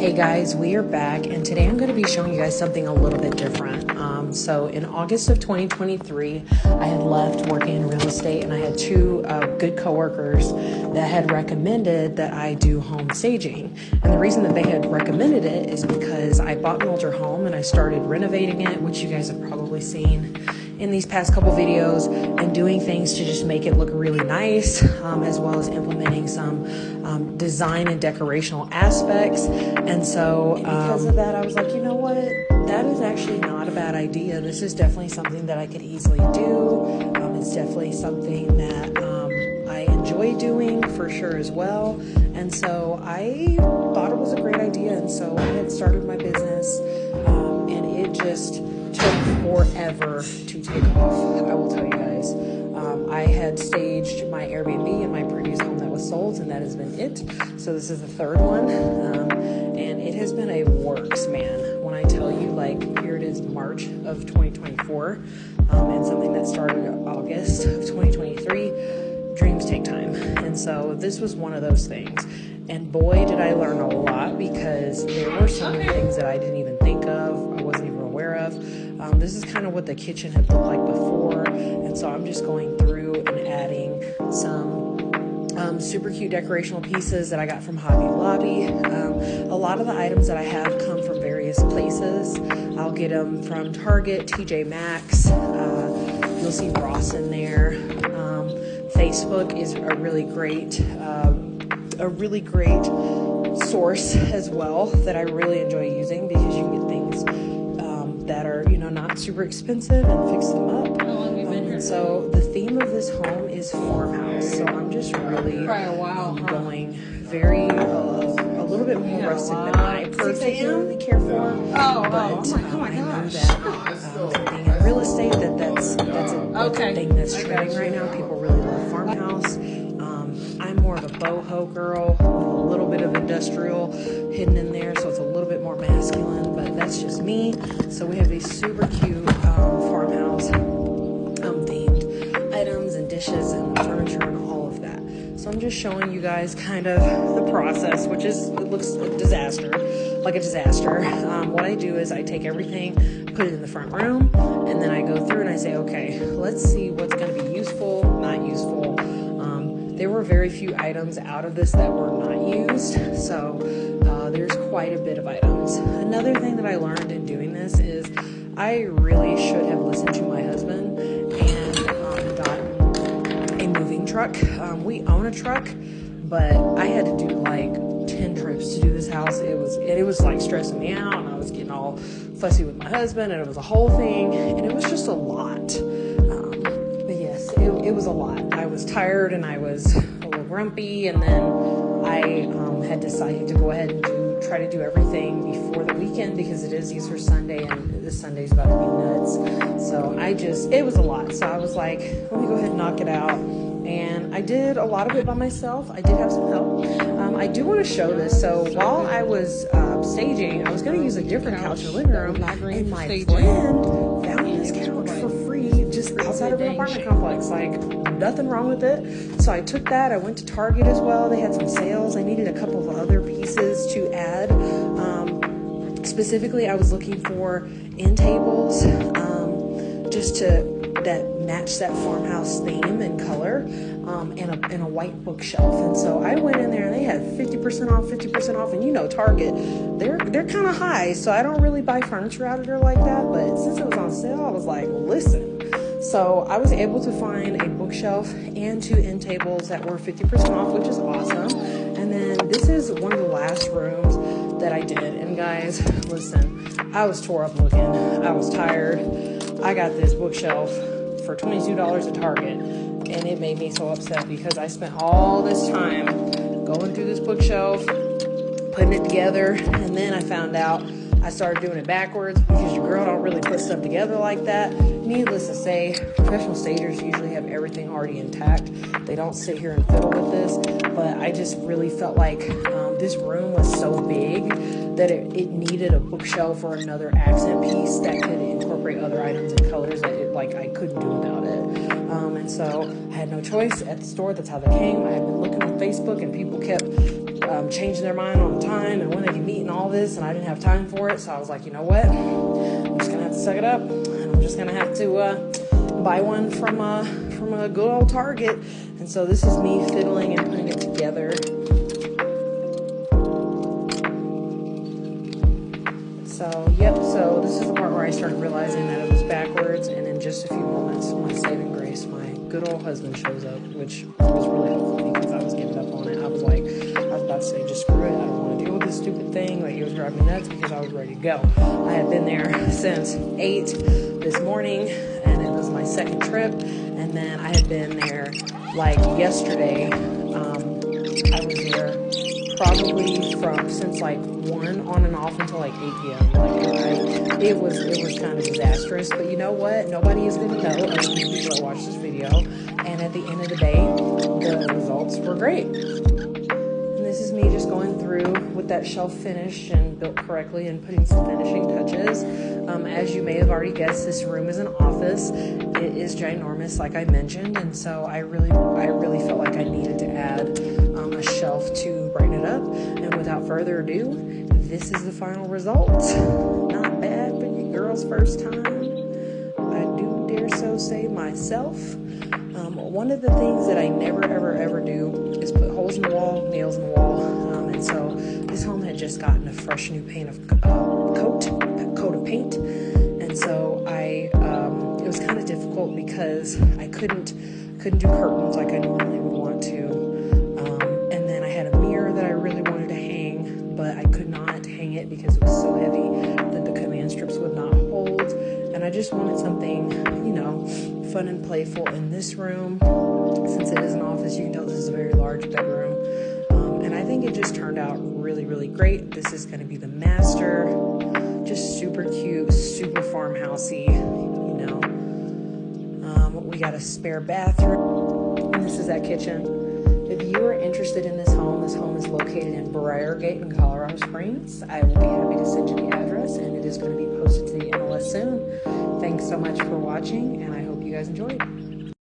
Hey guys, we are back, and today I'm going to be showing you guys something a little bit different. So in August of 2023, I had left working in real estate, and I had two good coworkers that had recommended that I do home staging. And the reason that they had recommended it is because I bought an older home and I started renovating it, which you guys have probably seen in these past couple videos, and doing things to just make it look really nice, as well as implementing some design and decorational aspects. And so because of that, I was like, you know what, that is actually not a bad idea. This is definitely something that I could easily do. It's definitely something that I enjoy doing for sure as well. And so I thought it was a great idea, and so I had started my business, and it just took forever to take off, I will tell you guys. I had staged my Airbnb in my previous home that was sold, and that has been it. So this is the third one, and it has been a works, man. When I tell you, like, here it is, March of 2024, and something that started August of 2023. Dreams take time, and so this was one of those things. And boy, did I learn a lot, because there were so many things that I didn't even think of, I wasn't even aware of. This is kind of what the kitchen had looked like before, and so I'm just going through and adding some super cute decorational pieces that I got from Hobby Lobby. A lot of the items that I have come from various places. I'll get them from Target, TJ Maxx, you'll see Ross in there. Facebook is a really great source as well that I really enjoy using, because you can get things that are, you know, not super expensive and fix them up. How long have you been here? So the theme of this home is farmhouse. So I'm just really going very a little bit more rustic than I particularly care for. But I know that being in real estate, that's a thing that's trending right now. People really love farmhouse. I'm more of a boho girl with a little bit of industrial hidden in there, so it's a little bit more masculine, but that's just me. So we have these super cute farmhouse themed items and dishes and furniture and all of that. So I'm just showing you guys kind of the process, which is, it looks a disaster, like a disaster. What I do is I take everything, put it in the front room, and then I go through and I say, okay, let's see what's going to be useful, not useful. There were very few items out of this that were not used, so there's quite a bit of items. Another thing that I learned in doing this is I really should have listened to my husband and gotten a moving truck. We own a truck, but I had to do like 10 trips to do this house. It was like stressing me out, and I was getting all fussy with my husband, and it was a whole thing, and it was just a lot. But yes, it was a lot. I was tired and I was a little grumpy, and then I had decided to go ahead and try to do everything before the weekend, because it is Easter Sunday and this Sunday's about to be nuts. So it was a lot. So I was like, let me go ahead and knock it out. And I did a lot of it by myself. I did have some help. I do want to show this. So while I was staging, I was going to use a different couch in the living room, and my friend found this couch for free just outside of an apartment complex. Like, nothing wrong with it. So I took that. I went to Target as well. They had some sales. I needed a couple of other pieces to add. Specifically, I was looking for end tables, just that match that farmhouse theme and color, and a white bookshelf. And so I went in there, and they had 50% off, and you know Target, they're kind of high, so I don't really buy furniture out of there like that, but since it was on sale, I was like, listen. So I was able to find a bookshelf and two end tables that were 50% off, which is awesome. And then this is one of the last rooms that I did, and guys, listen, I was tore up looking, I was tired. I got this bookshelf for $22 at Target, and it made me so upset, because I spent all this time going through this bookshelf, putting it together, and then I found out I started doing it backwards, because your girl don't really put stuff together like that. Needless to say, professional stagers usually have everything already intact. They don't sit here and fiddle with this, but I just really felt like this room was so big that it needed a bookshelf or another accent piece that could incorporate other items and colors that I couldn't do without it. And so I had no choice at the store. That's how they came. I had been looking on Facebook, and people kept changing their mind all the time and when they can meet and all this and I didn't have time for it. So I was like, you know what? I'm just gonna have to suck it up. I'm just gonna have to buy one from a good old Target. And so this is me fiddling and putting it together. So, yep, so this is the part where I started realizing that it was backwards, and in just a few moments, my saving grace, my good old husband shows up, which was really helpful because I was giving up on it. I was about to say, just screw it, I don't want to deal with this stupid thing. Like, it was driving me nuts because I was ready to go. I had been there since 8 this morning, and it was my second trip, and then I had been there, like, yesterday. I was there probably since like 1 on and off until like 8 p.m. Like it was kind of disastrous, but you know what? Nobody is going to know unless people watch this video. And at the end of the day, the results were great. And this is me just going through with that shelf finished and built correctly and putting some finishing touches. As you may have already guessed, this room is an office. It is ginormous, like I mentioned, and so I really felt like I needed to add a shelf to brighten it up. And without further ado, this is the final result. Not bad for your girl's first time. I do dare so say myself. One of the things that I never ever do is put holes in the wall, nails in the wall, and so this home had just gotten a fresh new coat of paint, and so it was kind of difficult because I couldn't do curtains like I normally would want to, and then I had a mirror that I really wanted to hang, but I could not hang it because it was so heavy that the command strips would not hold, and I just wanted something, you know, fun and playful in this room. Since it is an office, you can tell this is a very large bedroom, and I think it just turned out really great. This is going to be the master, just super cute, super farmhousey, you know. We got a spare bathroom, and this is that kitchen. If you are interested in this home is located in Briargate in Colorado Springs. I will be happy to send you the address, and it is going to be posted to the MLS soon. Thanks so much for watching, and I hope you guys enjoyed.